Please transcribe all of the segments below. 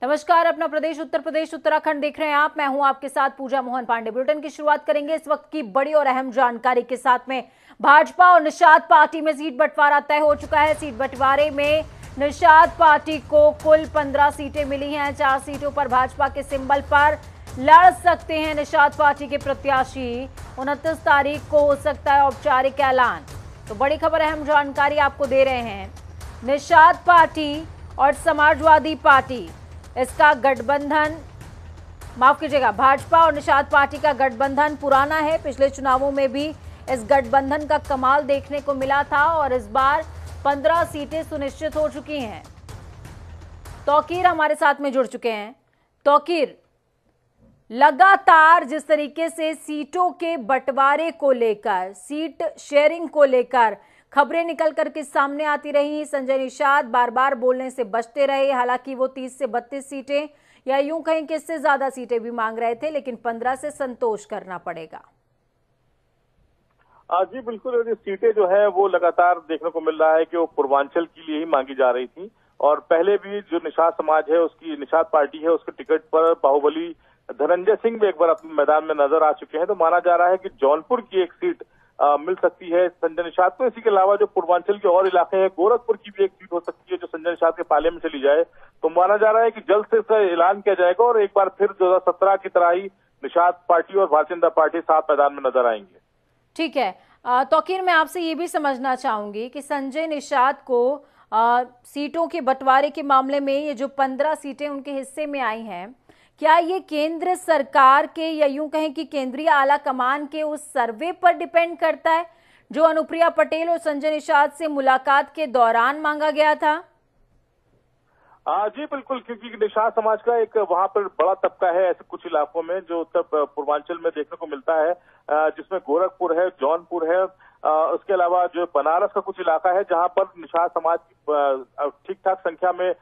नमस्कार, अपना प्रदेश उत्तर प्रदेश उत्तराखंड देख रहे हैं आप। मैं हूं आपके साथ पूजा मोहन पांडे। बुलेटिन की शुरुआत करेंगे इस वक्त की बड़ी और अहम जानकारी के साथ में। भाजपा और निषाद पार्टी में सीट बंटवारा तय हो चुका है। सीट बंटवारे में निषाद पार्टी को कुल 15 सीटें मिली हैं। 4 सीटों पर भाजपा के सिंबल पर लड़ सकते हैं निषाद पार्टी के प्रत्याशी। 29 तारीख को हो सकता है औपचारिक ऐलान। तो बड़ी खबर, अहम जानकारी आपको दे रहे हैं। निषाद पार्टी और समाजवादी पार्टी, इसका गठबंधन, माफ कीजिएगा, भाजपा और निषाद पार्टी का गठबंधन पुराना है। पिछले चुनावों में भी इस गठबंधन का कमाल देखने को मिला था और इस बार 15 सीटें सुनिश्चित हो चुकी हैं। तौकीर हमारे साथ में जुड़ चुके हैं। तौकीर, लगातार जिस तरीके से सीटों के बंटवारे को लेकर, सीट शेयरिंग को लेकर खबरें निकल करके सामने आती रही, संजय निषाद बार बार बोलने से बचते रहे। हालांकि वो 30 से 32 सीटें या यूं कहीं कि इससे ज्यादा सीटें भी मांग रहे थे, लेकिन 15 से संतोष करना पड़ेगा। जी बिल्कुल, सीटें जो है वो लगातार देखने को मिल रहा है कि वो पूर्वांचल के लिए ही मांगी जा रही थी। और पहले भी जो निषाद समाज है, उसकी निषाद पार्टी है, उसके टिकट पर बाहुबली धनंजय सिंह भी एक बार अपने मैदान में नजर आ चुके हैं। तो माना जा रहा है कि जौनपुर की एक सीट मिल सकती है संजय निषाद को। इसी के अलावा जो पूर्वांचल के और इलाके हैं, गोरखपुर की भी एक सीट हो सकती है जो संजय निषाद के पाले में चली जाए। तो माना जा रहा है कि जल्द से इसका ऐलान किया जाएगा और एक बार फिर 2017 की तरह ही निषाद पार्टी और भारतीय जनता पार्टी साथ मैदान में नजर आएंगे। ठीक है तौकीर, मैं आपसे ये भी समझना चाहूंगी कि संजय निषाद को सीटों के बंटवारे के मामले में ये जो 15 सीटें उनके हिस्से में आई हैं, क्या ये केंद्र सरकार के या यूं कहें कि केंद्रीय आला कमान के उस सर्वे पर डिपेंड करता है जो अनुप्रिया पटेल और संजय निषाद से मुलाकात के दौरान मांगा गया था? जी बिल्कुल, क्योंकि निषाद समाज का एक वहां पर बड़ा तबका है ऐसे कुछ इलाकों में जो उत्तर पूर्वांचल में देखने को मिलता है, जिसमें गोरखपुर है, जौनपुर है, उसके अलावा जो बनारस का कुछ इलाका है जहां पर निषाद समाज की ठीक ठाक संख्या में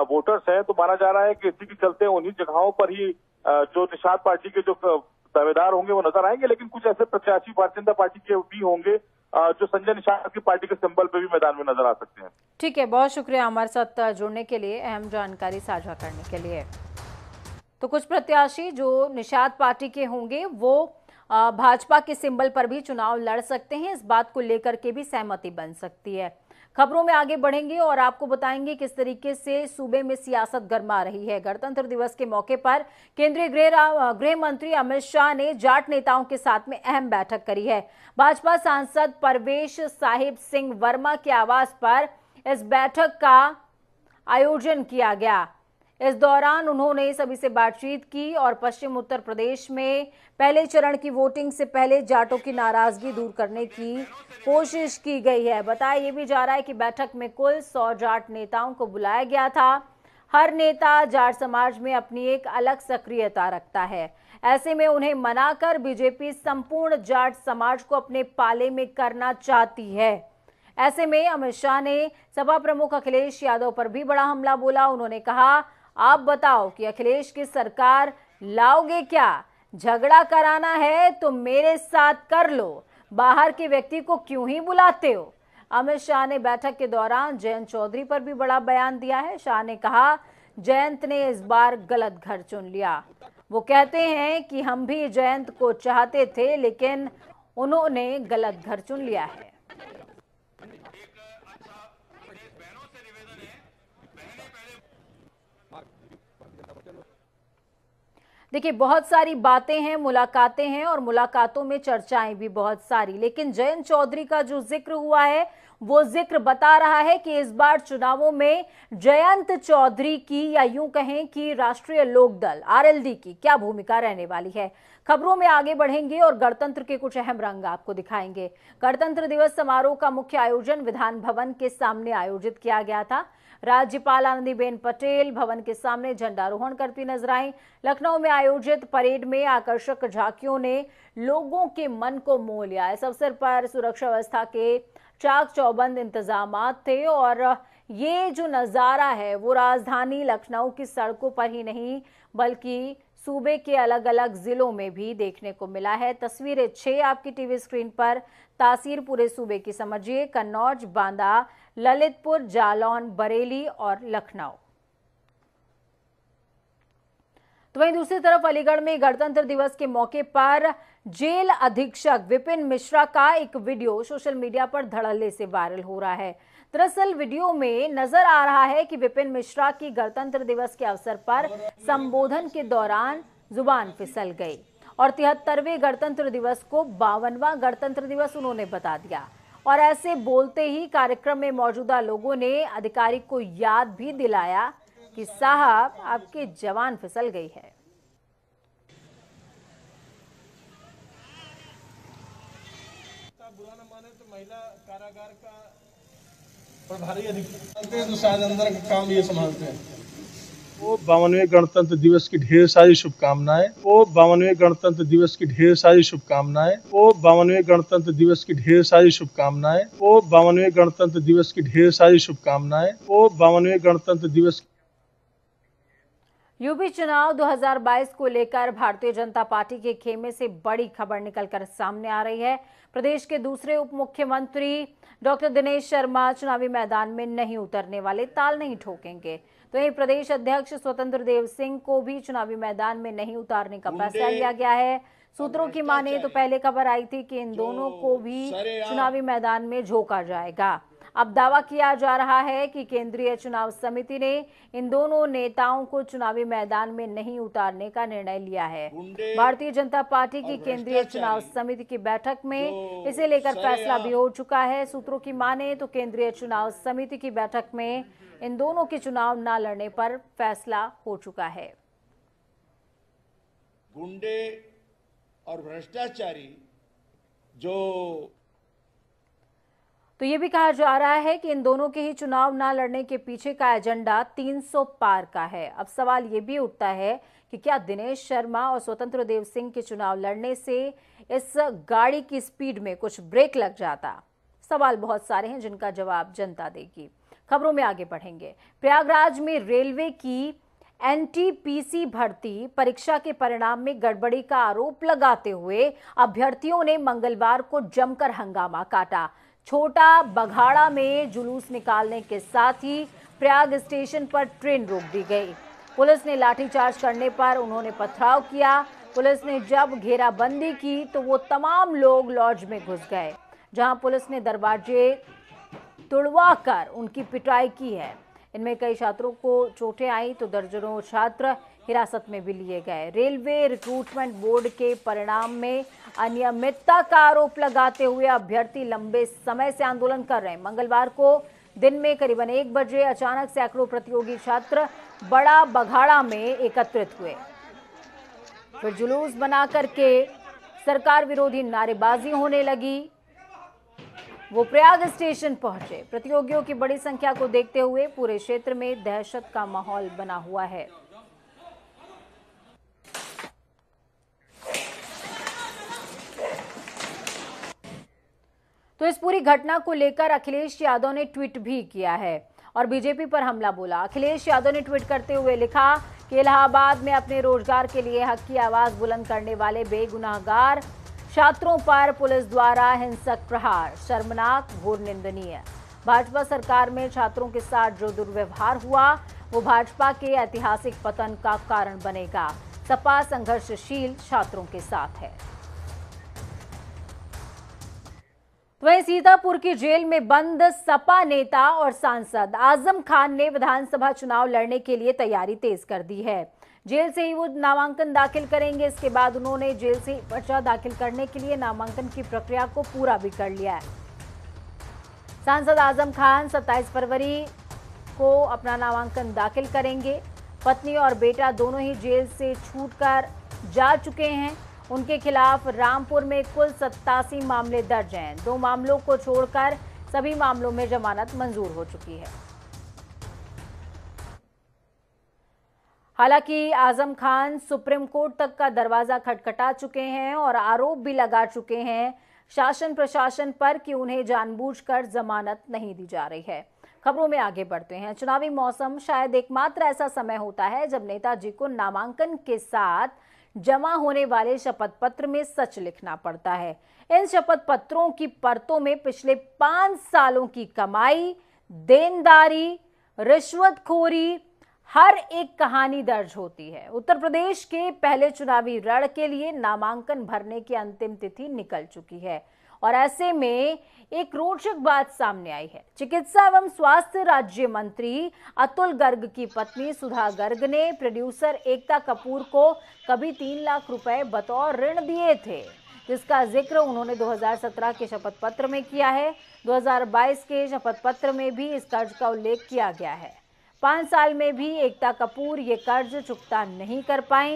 वोटर्स हैं। तो माना जा रहा है कि इसी के चलते उन्हीं जगहों पर ही जो निषाद पार्टी के जो दावेदार होंगे वो नजर आएंगे, लेकिन कुछ ऐसे प्रत्याशी भारतीय जनता पार्टी के भी होंगे जो संजय निषाद की पार्टी के सिंबल पे भी मैदान में नजर आ सकते हैं। ठीक है, बहुत शुक्रिया हमारे साथ जुड़ने के लिए, अहम जानकारी साझा करने के लिए। तो कुछ प्रत्याशी जो निषाद पार्टी के होंगे वो भाजपा के सिंबल पर भी चुनाव लड़ सकते हैं। इस बात को लेकर के भी सहमति बन सकती है। खबरों में आगे बढ़ेंगे और आपको बताएंगे किस तरीके से सूबे में सियासत गरमा रही है। गणतंत्र दिवस के मौके पर केंद्रीय गृह मंत्री अमित शाह ने जाट नेताओं के साथ में अहम बैठक करी है। भाजपा सांसद परवेश साहिब सिंह वर्मा के आवास पर इस बैठक का आयोजन किया गया। इस दौरान उन्होंने सभी से बातचीत की और पश्चिम उत्तर प्रदेश में पहले चरण की वोटिंग से पहले जाटों की नाराजगी दूर करने की कोशिश की गई है। बताया ये भी जा रहा है कि बैठक में कुल 100 जाट नेताओं को बुलाया गया था। हर नेता जाट समाज में अपनी एक अलग सक्रियता रखता है। ऐसे में उन्हें मनाकर बीजेपी संपूर्ण जाट समाज को अपने पाले में करना चाहती है। ऐसे में अमित शाह ने सपा प्रमुख अखिलेश यादव पर भी बड़ा हमला बोला। उन्होंने कहा, आप बताओ कि अखिलेश की सरकार लाओगे क्या? झगड़ा कराना है तो मेरे साथ कर लो, बाहर के व्यक्ति को क्यों ही बुलाते हो? अमित शाह ने बैठक के दौरान जयंत चौधरी पर भी बड़ा बयान दिया है। शाह ने कहा, जयंत ने इस बार गलत घर चुन लिया। वो कहते हैं कि हम भी जयंत को चाहते थे, लेकिन उन्होंने गलत घर चुन लिया है। देखिए, बहुत सारी बातें हैं, मुलाकातें हैं और मुलाकातों में चर्चाएं भी बहुत सारी, लेकिन जयंत चौधरी का जो जिक्र हुआ है वो जिक्र बता रहा है कि इस बार चुनावों में जयंत चौधरी की या यूं कहें कि राष्ट्रीय लोकदल आरएलडी की क्या भूमिका रहने वाली है। खबरों में आगे बढ़ेंगे और गणतंत्र के कुछ अहम रंग आपको दिखाएंगे। गणतंत्र दिवस समारोह का मुख्य आयोजन विधान भवन के सामने आयोजित किया गया था। राज्यपाल आनंदीबेन पटेल भवन के सामने झंडारोहण करती नजर आई। लखनऊ में आयोजित परेड में आकर्षक झांकियों ने लोगों के मन को मोह लिया। इस अवसर पर सुरक्षा व्यवस्था के चाक चौबंद इंतजामात थे और ये जो नजारा है वो राजधानी लखनऊ की सड़कों पर ही नहीं बल्कि सूबे के अलग अलग जिलों में भी देखने को मिला है। तस्वीरें 6 आपकी टीवी स्क्रीन पर। तासीर पूरे सूबे की समझिए, कन्नौज, बांदा, ललितपुर, जालौन, बरेली और लखनऊ। तो वहीं दूसरी तरफ अलीगढ़ में गणतंत्र दिवस के मौके पर जेल अधीक्षक विपिन मिश्रा का एक वीडियो सोशल मीडिया पर धड़ल्ले से वायरल हो रहा है। दरअसल वीडियो में नजर आ रहा है कि विपिन मिश्रा की गणतंत्र दिवस के अवसर पर संबोधन के दौरान जुबान फिसल गई और 73वें गणतंत्र दिवस को 52वां गणतंत्र दिवस उन्होंने बता दिया। और ऐसे बोलते ही कार्यक्रम में मौजूदा लोगों ने अधिकारी को याद भी दिलाया कि साहब आपकी जवान फिसल गई है। बुरा न माने तो महिला कारागार का प्रभारी अधिकारी तो शायद अंदर का काम ये संभालते हैं। वो 52वें गणतंत्र दिवस की ढेर सारी शुभकामनाएं। वो 52वें गणतंत्र दिवस की ढेर सारी शुभकामनाएं। वो 52वें गणतंत्र दिवस की ढेर सारी शुभकामनाएं। वो 52वें गणतंत्र दिवस की ढेर सारी शुभकामनाएं। वो 52वें गणतंत्र दिवस। यूपी चुनाव 2022 को लेकर भारतीय जनता पार्टी के खेमे से बड़ी खबर निकलकर सामने आ रही है। प्रदेश के दूसरे उप मुख्यमंत्री डॉक्टर दिनेश शर्मा चुनावी मैदान में नहीं उतरने वाले, ताल नहीं ठोकेंगे। तो यही प्रदेश अध्यक्ष स्वतंत्र देव सिंह को भी चुनावी मैदान में नहीं उतारने का फैसला लिया गया है। सूत्रों की माने तो पहले खबर आई थी कि इन दोनों को भी चुनावी मैदान में झोंका जाएगा। अब दावा किया जा रहा है कि केंद्रीय चुनाव समिति ने इन दोनों नेताओं को चुनावी मैदान में नहीं उतारने का निर्णय लिया है। भारतीय जनता पार्टी की केंद्रीय चुनाव समिति की बैठक में इसे लेकर फैसला भी हो चुका है। सूत्रों की माने तो केंद्रीय चुनाव समिति की बैठक में इन दोनों के चुनाव न लड़ने पर फैसला हो चुका है। गुंडे और भ्रष्टाचारी जो तो ये भी कहा जा रहा है कि इन दोनों के ही चुनाव ना लड़ने के पीछे का एजेंडा 300 पार का है। अब सवाल ये भी उठता है कि क्या दिनेश शर्मा और स्वतंत्र देव सिंह के चुनाव लड़ने से इस गाड़ी की स्पीड में कुछ ब्रेक लग जाता? सवाल बहुत सारे हैं जिनका जवाब जनता देगी। खबरों में आगे बढ़ेंगे। प्रयागराज में रेलवे की एनटीपीसी भर्ती परीक्षा के परिणाम में गड़बड़ी का आरोप लगाते हुए अभ्यर्थियों ने मंगलवार को जमकर हंगामा काटा। छोटा बघाड़ा में जुलूस निकालने के साथ ही प्रयाग स्टेशन पर ट्रेन रोक दी गई। पुलिस ने लाठीचार्ज करने पर उन्होंने पथराव किया। पुलिस ने जब घेराबंदी की तो वो तमाम लोग लॉज में घुस गए, जहां पुलिस ने दरवाजे तोड़वाकर उनकी पिटाई की है। इनमें कई छात्रों को चोटें आई तो दर्जनों छात्र हिरासत में भी लिए गए। रेलवे रिक्रूटमेंट बोर्ड के परिणाम में अनियमितता का आरोप लगाते हुए अभ्यर्थी लंबे समय से आंदोलन कर रहे हैं। मंगलवार को दिन में करीबन 1 बजे अचानक सैकड़ों प्रतियोगी छात्र बड़ा बघाड़ा में एकत्रित हुए। फिर जुलूस बना करके सरकार विरोधी नारेबाजी होने लगी। वो प्रयाग स्टेशन पहुंचे। प्रतियोगियों की बड़ी संख्या को देखते हुए पूरे क्षेत्र में दहशत का माहौल बना हुआ है। तो इस पूरी घटना को लेकर अखिलेश यादव ने ट्वीट भी किया है और बीजेपी पर हमला बोला। अखिलेश यादव ने ट्वीट करते हुए लिखा कि इलाहाबाद में अपने रोजगार के लिए हक की आवाज बुलंद करने वाले बेगुनाहगार छात्रों पर पुलिस द्वारा हिंसक प्रहार शर्मनाक, घोर निंदनीय। भाजपा सरकार में छात्रों के साथ जो दुर्व्यवहार हुआ वो भाजपा के ऐतिहासिक पतन का कारण बनेगा। सपा संघर्षशील छात्रों के साथ है। वहीं सीतापुर की जेल में बंद सपा नेता और सांसद आजम खान ने विधानसभा चुनाव लड़ने के लिए तैयारी तेज कर दी है। जेल से ही वो नामांकन दाखिल करेंगे। इसके बाद उन्होंने जेल से पर्चा दाखिल करने के लिए नामांकन की प्रक्रिया को पूरा भी कर लिया है। सांसद आजम खान 27 फरवरी को अपना नामांकन दाखिल करेंगे। पत्नी और बेटा दोनों ही जेल से छूटकर जा चुके हैं। उनके खिलाफ रामपुर में कुल 87 मामले दर्ज हैं। 2 मामलों को छोड़कर सभी मामलों में जमानत मंजूर हो चुकी है। हालांकि आजम खान सुप्रीम कोर्ट तक का दरवाजा खटखटा चुके हैं और आरोप भी लगा चुके हैं शासन प्रशासन पर कि उन्हें जानबूझकर जमानत नहीं दी जा रही है। खबरों में आगे बढ़ते हैं। चुनावी मौसम शायद एकमात्र ऐसा समय होता है जब नेताजी को नामांकन के साथ जमा होने वाले शपथ पत्र में सच लिखना पड़ता है। इन शपथ पत्रों की परतों में पिछले 5 सालों की कमाई, देनदारी, रिश्वतखोरी, हर एक कहानी दर्ज होती है। उत्तर प्रदेश के पहले चुनावी रण के लिए नामांकन भरने की अंतिम तिथि निकल चुकी है और ऐसे में एक रोचक बात सामने आई है। चिकित्सा एवं स्वास्थ्य राज्य मंत्री अतुल गर्ग की पत्नी सुधा गर्ग ने प्रोड्यूसर एकता कपूर को कभी 3 लाख रुपए बतौर ऋण दिए थे, जिसका जिक्र उन्होंने 2017 के शपथ पत्र में किया है। 2022 के शपथ पत्र में भी इस कर्ज का उल्लेख किया गया है। 5 साल में भी एकता कपूर ये कर्ज चुकता नहीं कर पाई।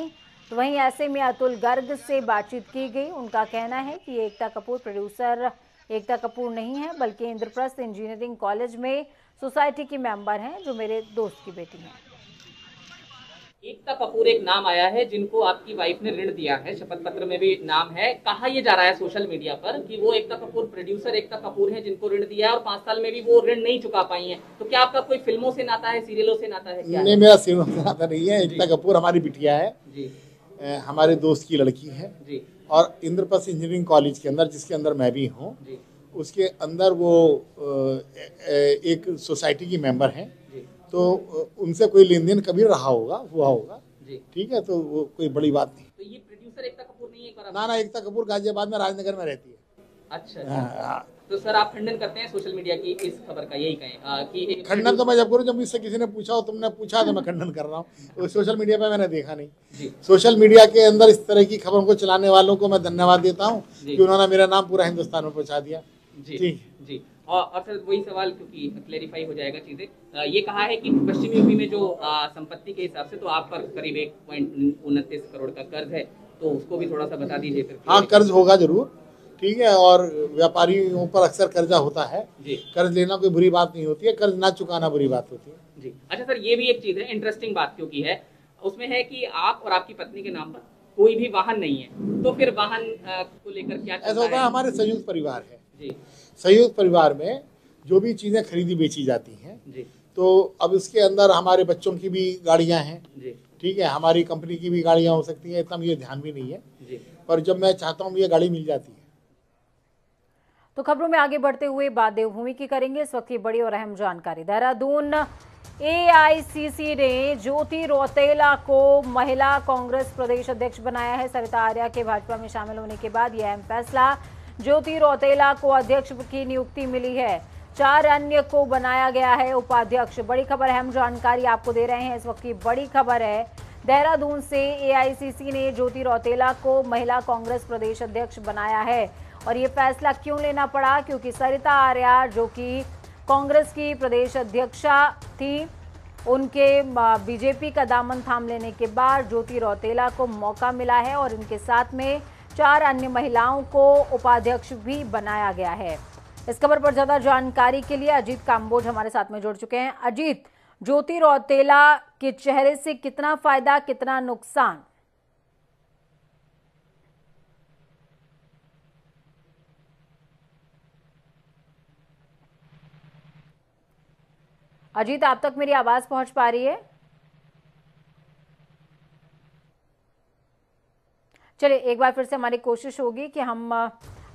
तो वहीं ऐसे में अतुल गर्ग से बातचीत की गई। उनका कहना है कि एकता कपूर प्रोड्यूसर एकता कपूर नहीं है, बल्कि इंद्रप्रस्थ इंजीनियरिंग कॉलेज में सोसाइटी की मेंबर हैं, जो मेरे दोस्त की बेटी हैं। एकता कपूर एक नाम आया है जिनको आपकी वाइफ ने ऋण दिया है, शपथ पत्र में भी नाम है। कहा यह जा रहा है सोशल मीडिया पर कि वो एकता कपूर प्रोड्यूसर एकता कपूर हैं जिनको ऋण दिया है और 5 साल में भी वो ऋण नहीं चुका पाई हैं। तो क्या आपका कोई फिल्मों से नाता है, सीरियलों से नाता है? क्या नहीं, मेरा फिल्मों से नाता नहीं है। एकता कपूर हमारी बिटिया है जी, हमारे दोस्त की लड़की है जी। और इंद्रप्रस्थ इंजीनियरिंग कॉलेज के अंदर, जिसके अंदर मैं भी हूँ, उसके अंदर वो एक सोसाइटी की मेंबर हैं। तो उनसे कोई लेन देन कभी रहा होगा, हुआ होगा, ठीक है, तो वो कोई बड़ी बात नहीं। तो ये प्रोड्यूसर एकता कपूर नहीं है? ना, एकता कपूर गाजियाबाद में राजनगर में रहती है। अच्छा। तो सर आप खंडन करते हैं सोशल मीडिया की इस खबर का? यही कहें कि खंडन तो मैं जब करूँ, जब मुझसे किसी ने पूछा हो, तुमने पूछा तो मैं खंडन कर रहा हूँ। सोशल मीडिया पे मैंने देखा नहीं। सोशल मीडिया के अंदर इस तरह की खबरों को चलाने वालों को मैं धन्यवाद देता हूँ कि उन्होंने मेरा नाम पूरा हिंदुस्तान में पहुँचा दिया। जी। और सर वही सवाल, क्योंकि क्लेरिफाई हो जाएगा चीजें, ये कहा है कि पश्चिमी यूपी में जो संपत्ति के हिसाब से तो आप पर करीब 1.29 करोड़ का कर्ज है, तो उसको भी थोड़ा सा बता दीजिए फिर। हाँ, कर्ज होगा जरूर, ठीक है। और व्यापारियों पर अक्सर कर्जा होता है जी। कर्ज लेना कोई बुरी बात नहीं होती है, कर्ज ना चुकाना बुरी बात होती है जी। अच्छा सर, ये भी एक चीज है, इंटरेस्टिंग बात क्योंकि है, उसमें है कि आप और आपकी पत्नी के नाम पर कोई भी वाहन नहीं है, तो फिर वाहन को लेकर क्या ऐसा होता है? हमारे संयुक्त परिवार है जी। संयुक्त परिवार में जो भी चीजें खरीदी बेची जाती हैं जी, तो अब इसके अंदर हमारे बच्चों की भी गाड़ियां हैं जी, ठीक है, हमारी कंपनी की भी गाड़ियां हो सकती हैं, इतना मुझे ध्यान भी नहीं है जी। पर जब मैं चाहता हूँ ये गाड़ी मिल जाती है। तो खबरों में आगे बढ़ते हुए बात देवभूमि की करेंगे। इस वक्त की बड़ी और अहम जानकारी। देहरादून एआईसीसी ने ज्योति रौतेला को महिला कांग्रेस प्रदेश अध्यक्ष बनाया है। सरिता आर्या के भाजपा में शामिल होने के बाद यह अहम फैसला, ज्योति रौतेला को अध्यक्ष की नियुक्ति मिली है, 4 अन्य को बनाया गया है उपाध्यक्ष। बड़ी खबर, अहम जानकारी आपको दे रहे हैं। इस वक्त की बड़ी खबर है, देहरादून से एआईसीसी ने ज्योति रौतेला को महिला कांग्रेस प्रदेश अध्यक्ष बनाया है। और ये फैसला क्यों लेना पड़ा? क्योंकि सरिता आर्या, जो कि कांग्रेस की प्रदेश अध्यक्षा थी, उनके बीजेपी का दामन थाम लेने के बाद ज्योति रौतेला को मौका मिला है और इनके साथ में 4 अन्य महिलाओं को उपाध्यक्ष भी बनाया गया है। इस खबर पर ज्यादा जानकारी के लिए अजीत काम्बोज हमारे साथ में जुड़ चुके हैं। अजीत, ज्योति रौतेला के चेहरे से कितना फायदा, कितना नुकसान? अजीत, आप तक मेरी आवाज पहुंच पा रही है? चलिए, एक बार फिर से हमारी कोशिश होगी कि हम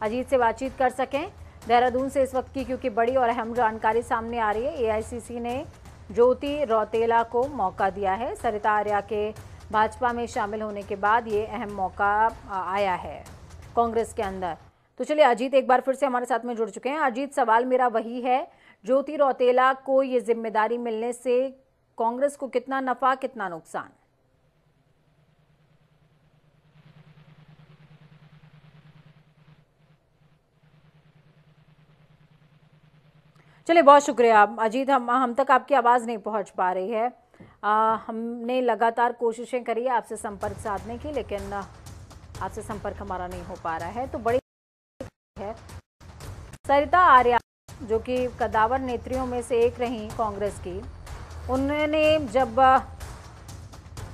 अजीत से बातचीत कर सकें देहरादून से इस वक्त की, क्योंकि बड़ी और अहम जानकारी सामने आ रही है। एआईसीसी ने ज्योति रौतेला को मौका दिया है। सरिता आर्या के भाजपा में शामिल होने के बाद ये अहम मौका आया है कांग्रेस के अंदर। तो चलिए, अजीत एक बार फिर से हमारे साथ में जुड़ चुके हैं। अजीत, सवाल मेरा वही है, ज्योति रौतेला को ये जिम्मेदारी मिलने से कांग्रेस को कितना नफा, कितना नुकसान? चलिए, बहुत शुक्रिया अजीत। हम तक आपकी आवाज़ नहीं पहुंच पा रही है। हमने लगातार कोशिशें करी है आपसे संपर्क साधने की, लेकिन आपसे संपर्क हमारा नहीं हो पा रहा है। तो बड़ी है, सरिता आर्या जो कि कदावर नेत्रियों में से एक रही कांग्रेस की, उन्होंने जब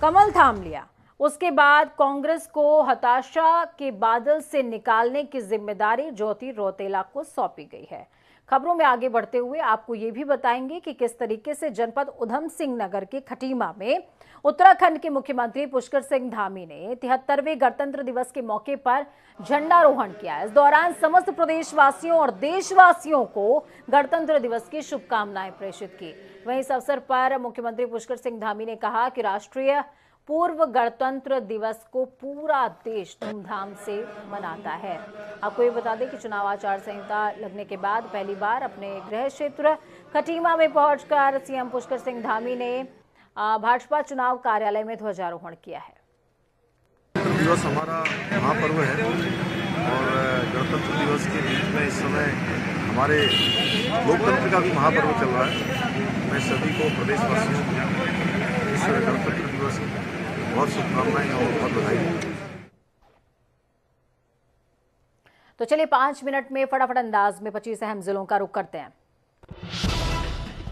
कमल थाम लिया, उसके बाद कांग्रेस को हताशा के बादल से निकालने की जिम्मेदारी ज्योति रौतेला को सौंपी गई है। खबरों में आगे बढ़ते हुए आपको ये भी बताएंगे कि किस तरीके से जनपद उधम सिंह नगर के खटीमा में उत्तराखंड के मुख्यमंत्री पुष्कर सिंह धामी ने 73वें गणतंत्र दिवस के मौके पर झंडारोहण किया। इस दौरान समस्त प्रदेशवासियों और देशवासियों को गणतंत्र दिवस की शुभकामनाएं प्रेषित की। वहीं इस अवसर पर मुख्यमंत्री पुष्कर सिंह धामी ने कहा कि राष्ट्रीय पूर्व गणतंत्र दिवस को पूरा देश धूमधाम से मनाता है। आपको ये बता दें कि चुनाव आचार संहिता लगने के बाद पहली बार अपने गृह क्षेत्र खटीमा में पहुंचकर सीएम पुष्कर सिंह धामी ने भाजपा चुनाव कार्यालय में ध्वजारोहण किया है। दिवस हमारा महापर्व है और गणतंत्र दिवस के बीच में इस समय हमारे लोकतंत्र का भी महापर्व चल रहा है। मैं सभी को प्रदेशवासियों को इस गणतंत्र दिवस की बहुत शुभकामनाएं और बहुत बधाई। तो चलिए 5 मिनट में फटाफट अंदाज में 25 अहम जिलों का रुख करते हैं।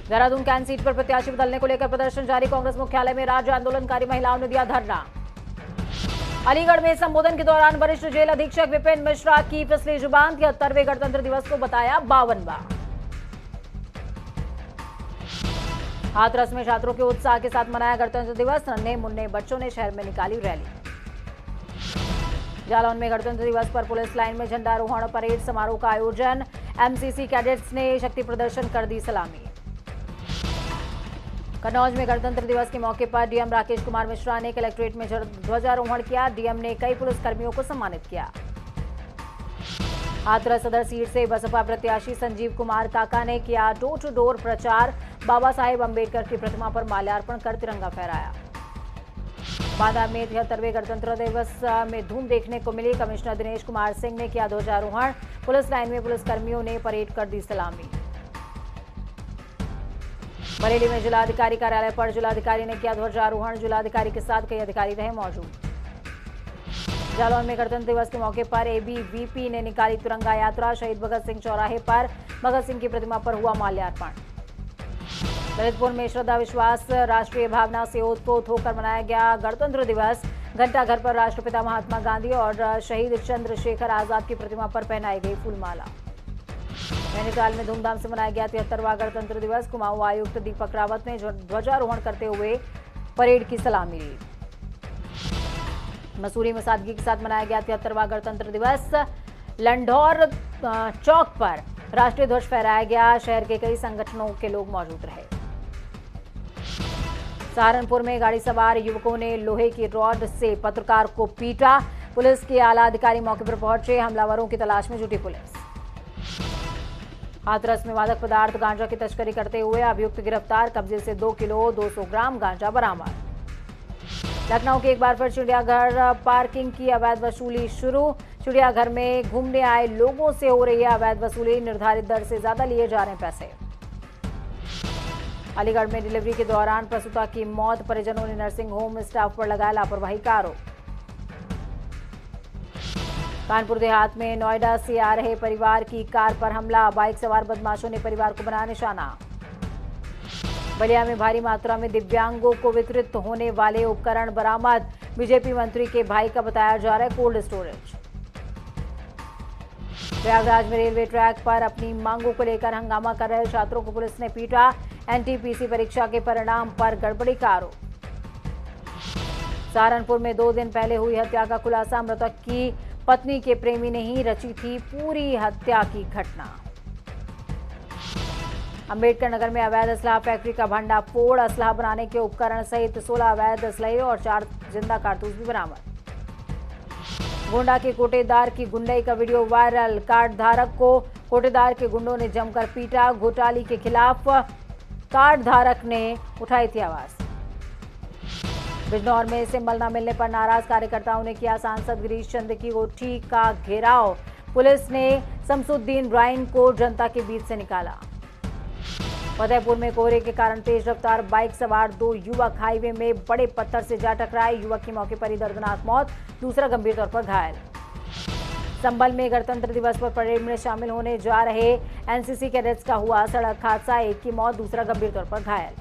देहरादून कैंट सीट पर प्रत्याशी बदलने को लेकर प्रदर्शन जारी। कांग्रेस मुख्यालय में राज्य आंदोलनकारी महिलाओं ने दिया धरना। अलीगढ़ में संबोधन के दौरान वरिष्ठ जेल अधीक्षक विपिन मिश्रा की फिसली जुबान। 73वें गणतंत्र दिवस को बताया 52वां। हाथरस में छात्रों के उत्साह के साथ मनाया गणतंत्र दिवस। नन्हे मुन्ने बच्चों ने शहर में निकाली रैली। जालौन में गणतंत्र दिवस पर पुलिस लाइन में झंडारोहण परेड समारोह का आयोजन। एमसीसी कैडेट्स ने शक्ति प्रदर्शन कर दी सलामी। कन्नौज में गणतंत्र दिवस के मौके पर डीएम राकेश कुमार मिश्रा ने कलेक्ट्रेट में ध्वजारोहण किया। डीएम ने कई पुलिसकर्मियों को सम्मानित किया। हाथरस सदर सीट से बसपा प्रत्याशी संजीव कुमार काका ने किया डोर टू डोर प्रचार। बाबा साहेब अंबेडकर की प्रतिमा पर माल्यार्पण कर तिरंगा फहराया। बांदा में 73वें गणतंत्र दिवस में धूम देखने को मिली। कमिश्नर दिनेश कुमार सिंह ने किया ध्वजारोहण। पुलिस लाइन में पुलिसकर्मियों ने परेड कर दी सलामी। बरेली में जिलाधिकारी कार्यालय पर जिलाधिकारी ने किया ध्वजारोहण। जिलाधिकारी के साथ कई अधिकारी रहे मौजूद। जालौन में गणतंत्र दिवस के मौके पर एबीवीपी ने निकाली तिरंगा यात्रा। शहीद भगत सिंह चौराहे पर भगत सिंह की प्रतिमा पर हुआ माल्यार्पण। ललितपुर में श्रद्धा विश्वास राष्ट्रीय भावना से ओतप्रोत होकर मनाया गया गणतंत्र दिवस। घंटाघर पर राष्ट्रपिता महात्मा गांधी और शहीद चंद्रशेखर आजाद की प्रतिमा पर पहनाई गई फूलमाला। नैनीताल में धूमधाम से मनाया गया 73वां गणतंत्र दिवस। कुमाऊं आयुक्त दीपक रावत ने ध्वजारोहण करते हुए परेड की सलामी ली। मसूरी में सादगी के साथ मनाया गया 73वां गणतंत्र दिवस। लंढौर चौक पर राष्ट्रीय ध्वज फहराया गया। शहर के कई संगठनों के लोग मौजूद रहे। सहारनपुर में गाड़ी सवार युवकों ने लोहे की रॉड से पत्रकार को पीटा। पुलिस के आला अधिकारी मौके पर पहुंचे। हमलावरों की तलाश में जुटी पुलिस। हाथरस में मादक पदार्थ गांजा की तस्करी करते हुए अभियुक्त गिरफ्तार। कब्जे से 2 किलो 200 ग्राम गांजा बरामद। लखनऊ के एक बार फिर चिड़ियाघर पार्किंग की अवैध वसूली शुरू। चिड़ियाघर में घूमने आए लोगों से हो रही है अवैध वसूली। निर्धारित दर से ज्यादा लिए जा रहे हैं पैसे। अलीगढ़ में डिलीवरी के दौरान प्रसूता की मौत। परिजनों ने नर्सिंग होम स्टाफ पर लगाया लापरवाही का आरोप। कानपुर देहात में नोएडा से आ रहे परिवार की कार पर हमला। बाइक सवार बदमाशों ने परिवार को बनाया निशाना। बलिया में भारी मात्रा में दिव्यांगों को वितरित होने वाले उपकरण बरामद। बीजेपी मंत्री के भाई का बताया जा रहा है कोल्ड स्टोरेज। प्रयागराज में रेलवे ट्रैक पर अपनी मांगों को लेकर हंगामा कर रहे छात्रों को पुलिस ने पीटा। एनटीपीसी परीक्षा के परिणाम पर गड़बड़ी का आरोप। सहारनपुर में 2 दिन पहले हुई हत्या का खुलासा। मृतक की पत्नी के प्रेमी ने ही रची थी पूरी हत्या की घटना। अंबेडकर नगर में अवैध असलाह फैक्ट्री का भंडाफोड़। असलाह बनाने के उपकरण सहित 16 अवैध असलहे और 4 जिंदा कारतूस भी बरामद। गोंडा के कोटेदार की गुंडई का वीडियो वायरल। कार्ड धारक को कोटेदार के गुंडों ने जमकर पीटा। घोटाले के खिलाफ कार्ड धारक ने उठाई थी आवाज। बिजनौर में सिंबल न मिलने पर नाराज कार्यकर्ताओं ने किया सांसद गिरीश चंद्र की कोठी का घेराव। पुलिस ने शमसुद्दीन राइन को जनता के बीच से निकाला। फतेहपुर में कोहरे के कारण तेज रफ्तार बाइक सवार 2 युवक हाईवे में बड़े पत्थर से जा टकराए। युवक की मौके पर ही दर्दनाक मौत, दूसरा गंभीर तौर पर घायल। संभल में गणतंत्र दिवस पर परेड में शामिल होने जा रहे एनसीसी कैडेट्स का हुआ सड़क हादसा। एक की मौत, दूसरा गंभीर तौर पर घायल।